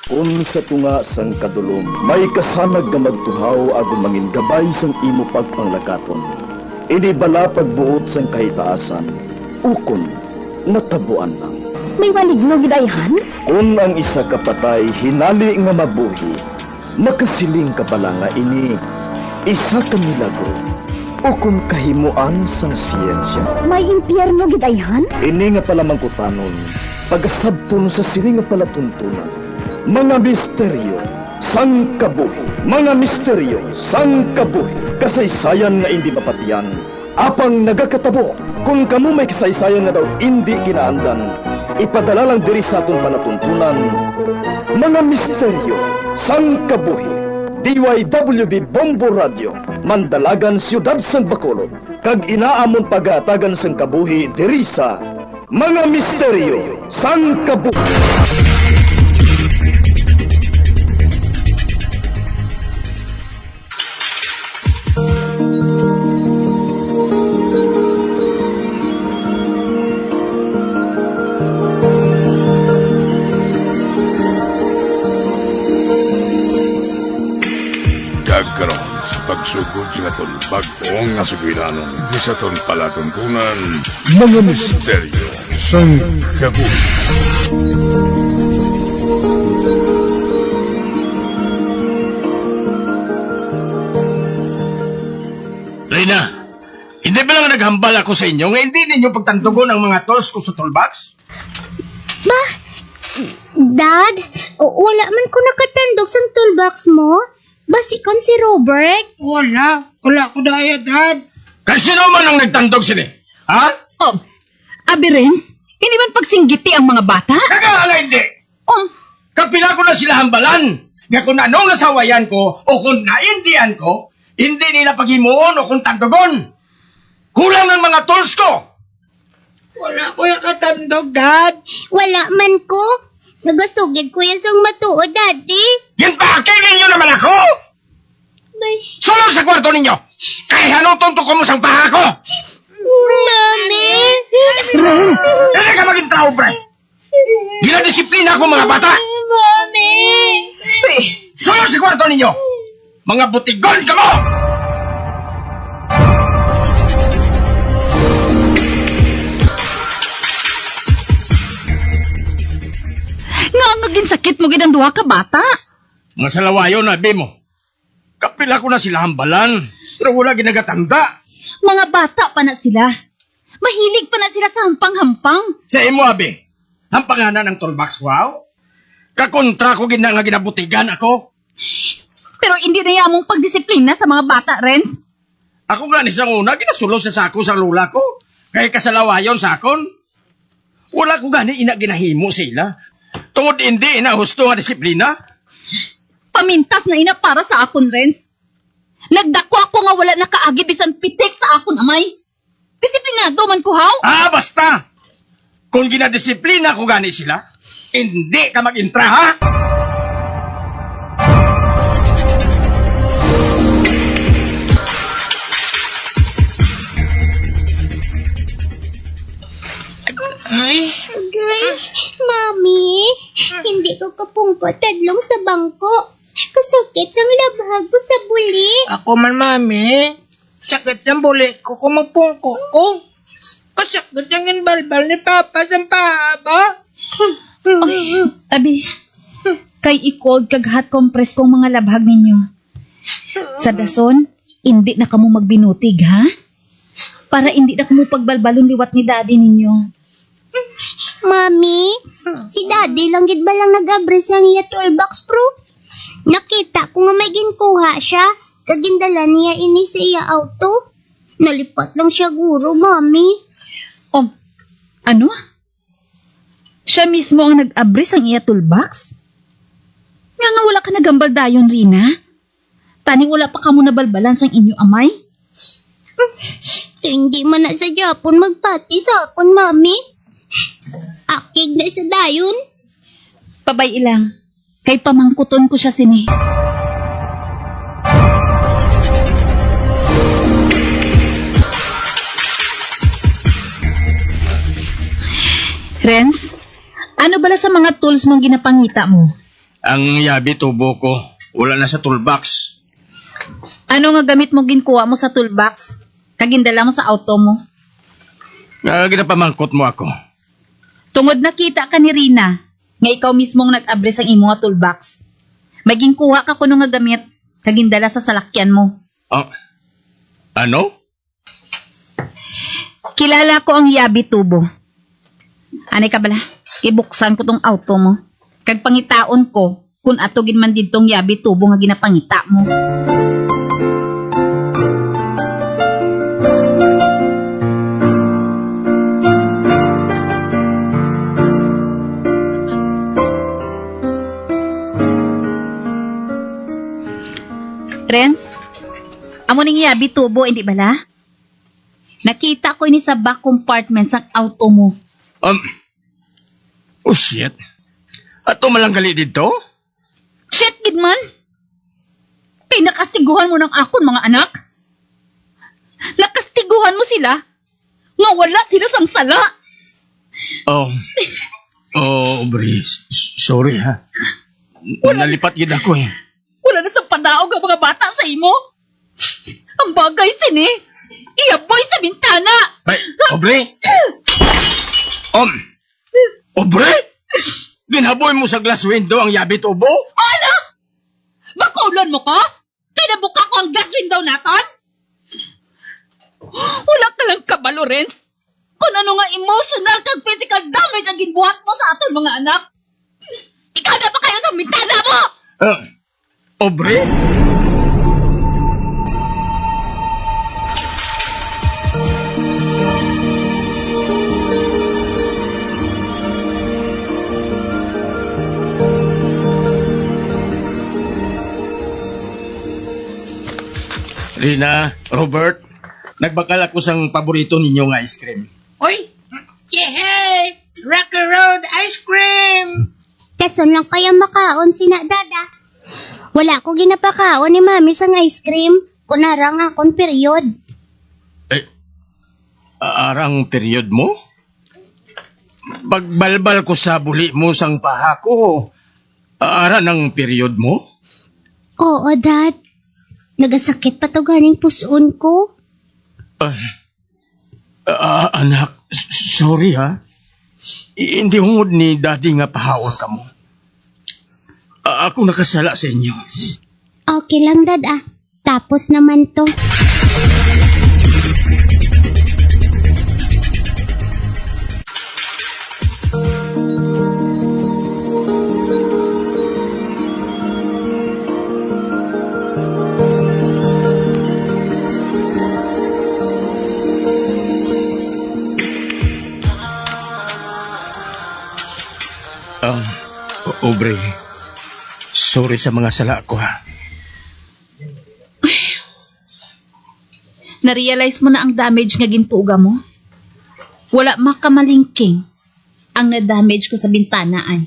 Kung sa tunga sang kadulom, may kasanag nga magtuhaw agon mangin gabay sang imo pagpanglakaton. Ini bala pagbuot sang kahitaasan, ukon natabuan lang. May maligno gidayhan? Kung ang isa kapatay hinali nga mabuhi, makasiling ka pala nga ini isa ka milagro o kung kahimuan sang siyensya. May impyerno gidayhan? Ini nga pala mangkutanon, pagasabton sa sili nga palatuntunan. Mga misteryo, sang kabuhi. Mga misteryo, sang kabuhi. Kasaysayan nga hindi mapatiyan. Apang nagakatabo, kung kamo may kasaysayan nga daw hindi ginaandan, ipadala lang diri sa aton palatuntunan. Mga misteryo, sang kabuhi. DYWB Bombo Radio, Mandalagan, Siyudad San Bacolod. Kag inaamon pagatagan sang kabuhi diri sa Mga Misteryo, sang kabuhi. Karon sa pagsugod sa aton bag-ong nga sugilanon di sa aton palatuntunan mga misteryo sang kabuhi. Reyna, hindi ba lang naghambal ako sa inyo nga hindi ninyo pagtantugon ang mga tools ko sa toolbox? Ba? Dad, wala man ko nakatandog sa toolbox mo. Basikon si Robert. Wala ko daya, Dad. Kasi sino man ang nagtantog sini? Ha? Oh, Abi Renz, hindi man pagsinggiti ang mga bata? Kagala hindi! Oh, Kapila ko na sila hambalan. Nga kung anong nasawayan ko o kung naindihan ko, hindi nila paghimuon o kung tantugon. Kulang ng mga tools ko. Wala ko nakatandog, Dad. Wala man ko. Nagasugid ko yan sang matuod, Daddy. Yan pa, ninyo naman ako! Bay. Sulong sa kwarto ninyo! Kaya anong tuntok ko mo sa paha ko? Mami! Renz! Hindi ka maging traubre! Ginadisiplina ko mga bata! Mami! Sulong sa kwarto ninyo! Mga butigon ka mo! Nga ang naging sakit mo gid ang duha ka bata? Mga salawayo na, Abi mo. Kapila ko na sila hambalan, pero wala ginagatanda. Mga bata pa na sila. Mahilig pa na sila sa hampang-hampang. Sa imo, Abi, ang panganan ng toolbox, wow? Kakontra ko nga ginabutigan ako. Pero hindi na yamong pagdisiplina sa mga bata, Renz. Ako nga ni sa una, ginasulo sa sako sa lula ko. Kaya kasalawayon sa akon. Wala ko gani ina ginahimo sila. Tungod hindi ina husto nga disiplina. Pamintas na ina para sa akon, Renz. Nagdakwa ko nga wala nakaagi bisan pitik sa akon amay. Disiplinado man ko, haw? Ah, basta! Kung ginadisiplina ko gani sila, hindi ka mag-intra, ha? Ay, Agay, Mami, hindi ko kapungkot tadlong sa bangko. Kasakit sang labhag ko sa buli. ako man, Mami. Sakit ng buli ko kung magpungko ko. Kasakit yung balbal ni Papa sa paa ba? Ay, Abi, kay i-cold kag hot compress kong mga labhag ninyo. Sa dason, hindi na kamo magbinutig, ha? Para hindi na kamo pagbalbalon liwat ni daddy ninyo. Mami, si Daddy lang gid ba lang nag-abri sa niya toolbox, bro? Nakita ko nga may ginkuha siya. Kagindala niya ini sa iya auto. Nalipat lang siya guro, Mami. Oh, ano? Siya mismo ang nag-abris ang iya toolbox? Nga wala ka nagambal dayon, Rina. Taning wala pa kamo nabalbalan sang inyo amay. Hindi man na sa Japon magpati sa akon, Mami. Akig na sa dayon. Pabay ilang. Kay pamangkuton ko siya sini. Renz, ano bala sa mga tools mong ginapangita mo? Ang yabi tubo ko, wala na sa toolbox. Ano nga gamit mo ginkuha mo sa toolbox? Kagindala mo sa auto mo? Ginapamangkot mo ako. Tungod nakita ka ni Rina, nga ikaw mismong nag-abres ang imo nga toolbox. May ginkuha ka kuno nga gamit, kagindala sa salakyan mo. Ano? Kilala ko ang yabi tubo. Anay ka bala? Ibuksan ko tong auto mo. Kag pangitaon ko, kung atugin man didtong yabi tubo nga ginapangita mo. Renz, amo ning yabi tubo, hindi bala? Nakita ko ini sa back compartment sa auto mo. Oh shit. Ato malanggali dito? Shit, gidman! Pinakastiguhan mo ng akon, mga anak. Nakastiguhan mo sila nga wala sila sang sala. Bri. Sorry ha. Nalipat gid ako eh. Wala na sa padaog ang mga bata sa imo. Ang bagay sini, iyaboy sa bintana. Bay, Obre? Obre? Ginaboy mo sa glass window ang yabi tubo? Ano? Bakulon mo ko? Kinabuka ko ang glass window naton? Wala ka lang kabalo, Renz. Kung ano nga emotional kag physical damage ang ginbuhat mo sa aton mga anak. Ikaw na pa kayo sa bintana mo! Obre? Rina, Robert, nagbakal ako sang paborito ninyo nga ice cream. Oy! Yehey! Rocky Road ice cream! Kason lang kaya makaon sina dada. Wala ko ginapakaon ni mami sang ice cream. Kunarang akong period. Arang period mo? Pagbalbal ko sa buli mo sang paha ko, aran ang period mo? Oo, dad. Nagasakit pa to ganing puson ko. Anak, sorry ha. Hindi hungod ni daddy nga pahawon ka mo. Ako nakasala sa inyo. Okay lang, dad ah. Tapos naman to. Obre, sorry sa mga sala ko ha. Na-realize mo na ang damage nga gintuga mo? Wala makamalingking ang na-damage ko sa bintana ay.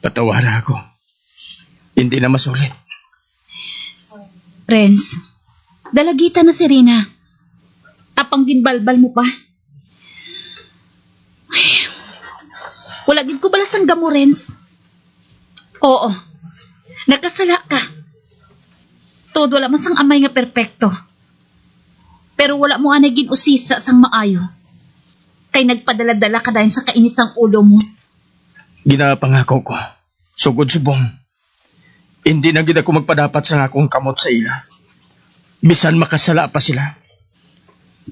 Patawara ako. Hindi na masulit. Renz, dalagita na si Rina. Tapang ginbalbal mo pa. Wala gid ko balas ang gamo, Renz. Oo, nagkasala ka. Todo wala man sang amay nga perpekto. Pero wala mo anay gid usisa sang maayo. Kay nagpadala-dala ka dahil sa kainit sang ulo mo. Ginapangako ko. Sugod subong. Hindi na gid ako magpadapat sa akong kamot sa ila. Bisan makasala pa sila.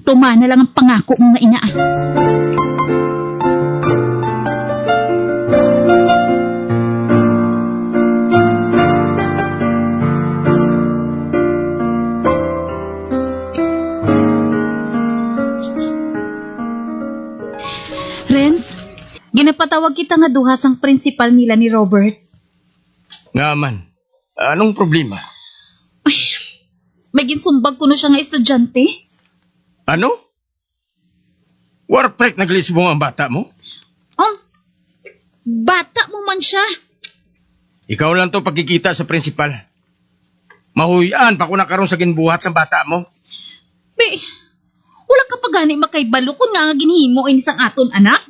Tuma na lang ang pangako mo nga ina. Renz, ginapatawag kita nga duha sang principal nila ni Robert. Nga man, anong problema? May ginsumbag ko na siya nga estudyante. Ano? Warprek naglisbong ang bata mo? Oh, bata mo man siya. Ikaw lang to pagkikita sa principal. Mahuyan pa ko na karon sa ginbuhat sa bata mo. Be, wala ka pa gani makaibalo kung nga ginhimo ini sang aton anak.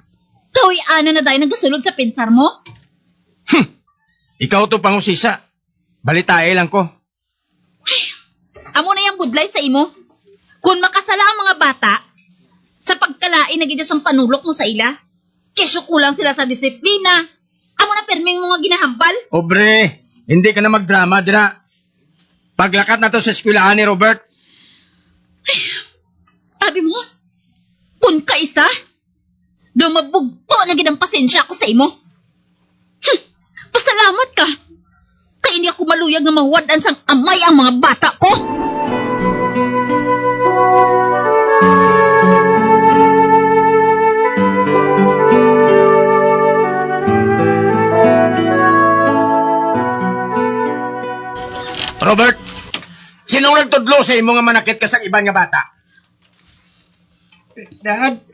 Kawi ana na dahil nagasulod sa pensar mo. Ikaw to pangusisa. Balitae lang ko. Amo na yung budlay sa imo. Kung makasala ang mga bata, sa pagkalain na ginasang panulok mo sa ila, kesyo kulang sila sa disiplina. Amo na perming mga ginahambal. Obre, hindi ka na magdrama, dira. Paglakat na to sa eskwelahan ni Robert. Sabi mo, kung kaisa, dumabugto na ginang pasensya ako sa imo. Pasalamat ka. Kaya hindi ako maluyag na mawadan sang amay ang mga bata ko. Robert, sinong nagtudlo sa imo nga manakit ka sa ibang nga bata? Dad,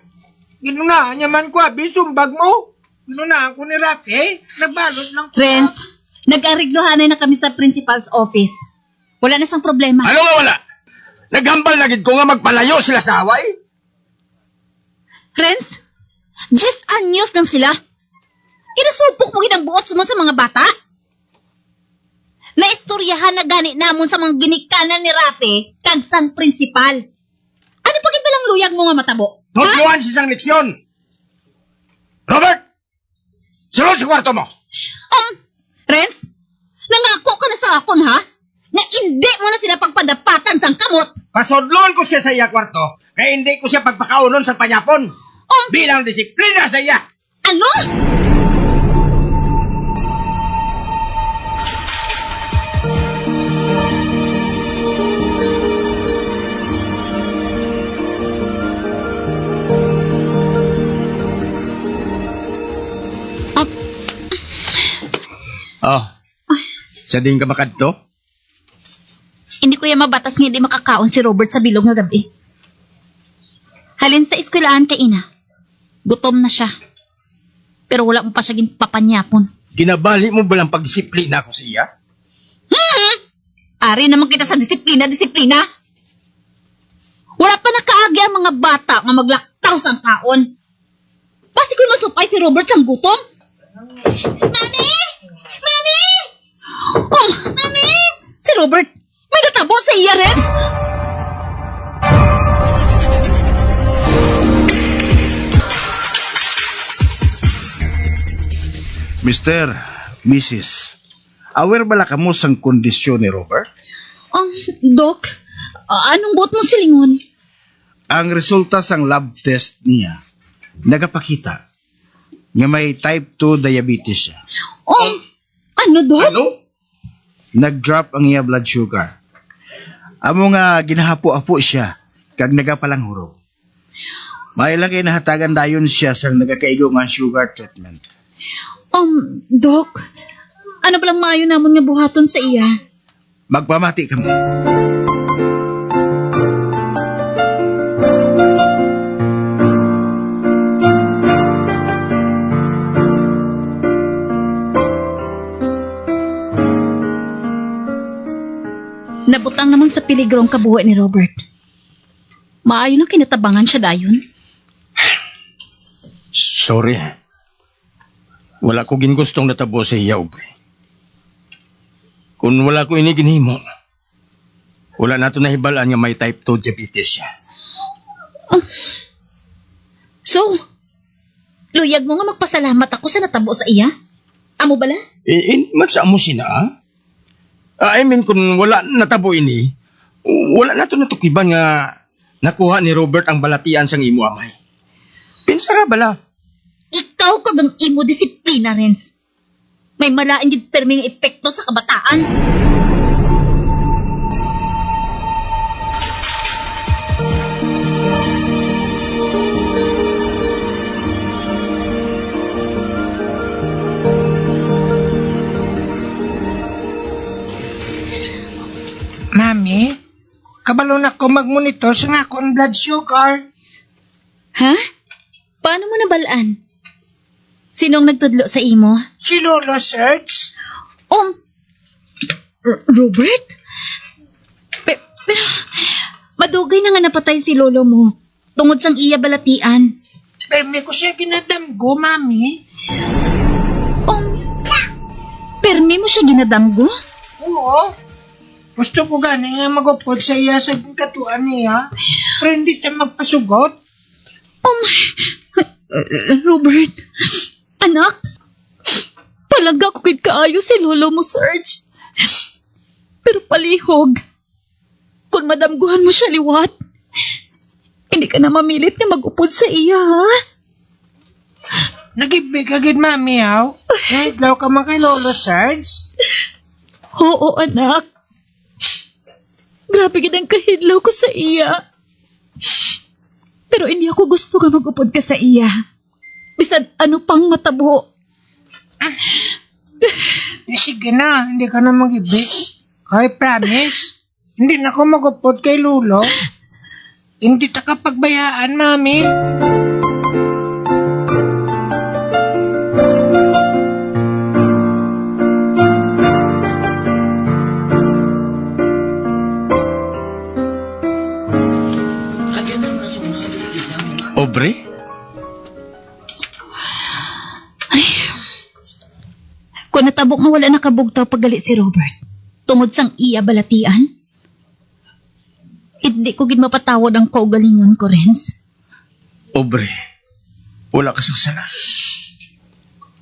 ginunaan niya man ko, abi, sumbag mo. Ginunaan ko ni Rocky, nagbalot lang ko. Friends, nag-ariglohanay na kami sa principal's office. Wala na sang problema. Ano nga wala? Naghambal na gid ko nga magpalayo sila sa away. Friends, 10 anyos lang sila. Kinasupok mo ginang buot mo sa mga bata. Naistoryahan na gani namon sa mga ginikanan ni Rafi kag sang principal. Ano pagit ba lang luyag mo nga matabo? Tutluan sa isang leksyon. Robert! Sunod sa kwarto mo! Renz, nangako ka na sa akon ha? Na hindi mo na sila pagpadapatan sang kamot. Pasodlon ko siya sa iya kwarto, kaya hindi ko siya pagpakaunon sa panyapon. Bilang disiplina sa iya. Ano? Oh, sa din ka makadto? Hindi ko yan mabatas nga hindi makakaon si Robert sa bilog nga gabi. Halin sa eskwelahan kay ina. Gutom na siya. Pero wala mo pa siya papanyapon. Ginabali mo ba lang pagdisiplina ko sa iya? Ari naman kita sa disiplina. Wala pa nakaagi ang mga bata nga maglaktaw sang kaon. Pasi ko masupay si Robert sang gutom. Mami! Mami! Oh, Mami! Si Robert, may natabo sa iya rin. Mr. Mrs. Aware bala ka mo sang kondisyon ni Robert? Doc, anong buot mo silingon? Ang resulta sang lab test niya nagapakita nga may type 2 diabetes siya. Ano, Doc? Ano? Nag-drop ang iya blood sugar. Amo nga ginahapo-apo siya kag nagapalanghurog. May lang kay nahatagan dayon siya sang nagakaigo nga sugar treatment. Doc, ano palang maayo namon nga buhaton sa iya? Magpamati ka mo. Nabutang naman sa piligrong kabuhi ni Robert. Maayo na kinatabangan siya dayon. Sorry. Wala ko gingustong natabo sa iya, Obre. Kung wala ko ini ginhimo, wala nato nahibalaan nga may type 2 diabetes siya. So, luyag mo nga magpasalamat ako sa natabo sa iya? Amo bala? Hindi man sa amo sina, ah? I mean, kung wala natabo ini, wala nato natukiban nga nakuha ni Robert ang balatian sang imo amay. Pinsara bala. Ikaw kagang imo disiplina, Renz. May malain din perming epekto sa kabataan. Mami, kabalo na ko mag-monitor sa nga akong blood sugar. Ha? Paano mo nabalaan? Sinong nagtudlo sa imo? Si Lolo Serge. Robert? Pero, madugay na nga napatay si lolo mo. Tungod sang iya balatian. Permi ko siya ginadamgo, Mami. Permi Umi mo siya ginadanggo? Oo. Gusto ko gani nga magupod sa iya sa katuan niya. Pero hindi siya magpasugot. Robert, anak, palaga ko kid kaayo si lolo mo, Serge. Pero palihog, kung madamguhan mo siya liwat, hindi ka na mamilit na mag-upod sa iya, ha? Nagibig agad, mami, haw. Daw ka man kay Lolo Sarge. Oo, anak. Grabe gid ang kahidlaw ko sa iya. Pero hindi ako gusto nga mag-upod ka sa iya. Bisan ano pang matabo. Sige na, hindi ka na magibig. Kay promise, hindi na ako magupod kay Lolo. Hindi ta kapagbayaan, mami. Obre? Kung natabok nga wala nakabugtaw paggali si Robert, tungod sang iya balatian, hindi ko gid mapatawad ang kaugalingon ko, Renz. Obre, wala ka sa sala.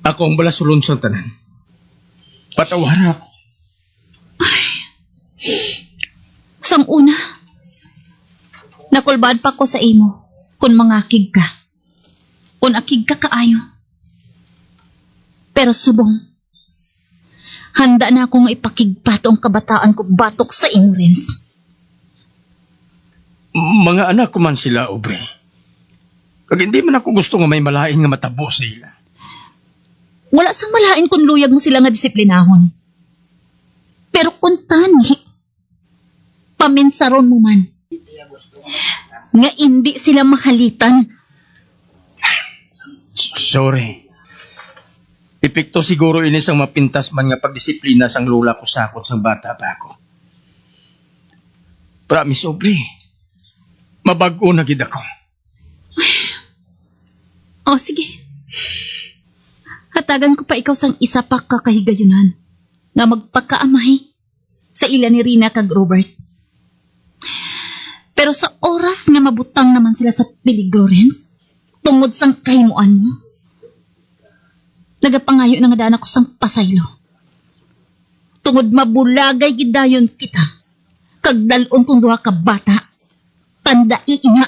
Ako ang balasulon sa tanan. Patawara ako. Sang una, nakulbad pa ko sa imo kung mangakig ka. Kung akig ka kaayo. Pero subong, handa na akong ipakigpato ang kabataan ko batok sa imo, Renz. Mga anak ko man sila, Obre. Kag hindi man ako gusto nga may malain nga matabo sa ila. Wala sang malain kung luyag mo sila nga disiplinahon. Pero kung tani, paminsaron mo man. Nga hindi sila mahalitan. Sorry. Epekto siguro ini sang mapintas man nga pagdisiplina sang lula ko sakot sang bata pa ako. Promise, Obre. Mabag-o na gid ako. O, sige. Hatagan ko pa ikaw sang isa pa kakahigayunan nga magpakaamay sa ila ni Rina kag Robert. Pero sa oras nga mabutang naman sila sa peligro, Renz, tungod sang kahimuan mo, nagapangayo na nga daan ako sang pasaylo. Tungod mabulagay gidayon kita, kag dalon kong duha ka bata, tandai ina.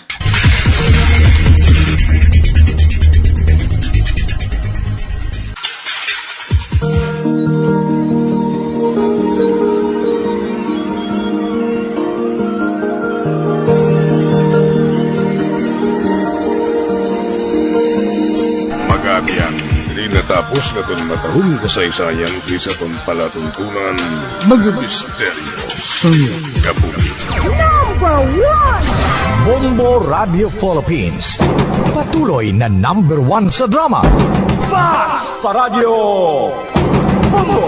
Magabiang, di natapos na itong matahong kasaysayan kaysa itong palatuntunan, mga misteryo sa kabuhi. Bombo Radio Philippines. Patuloy na #1 sa drama. Fast pa Radio. Bombo!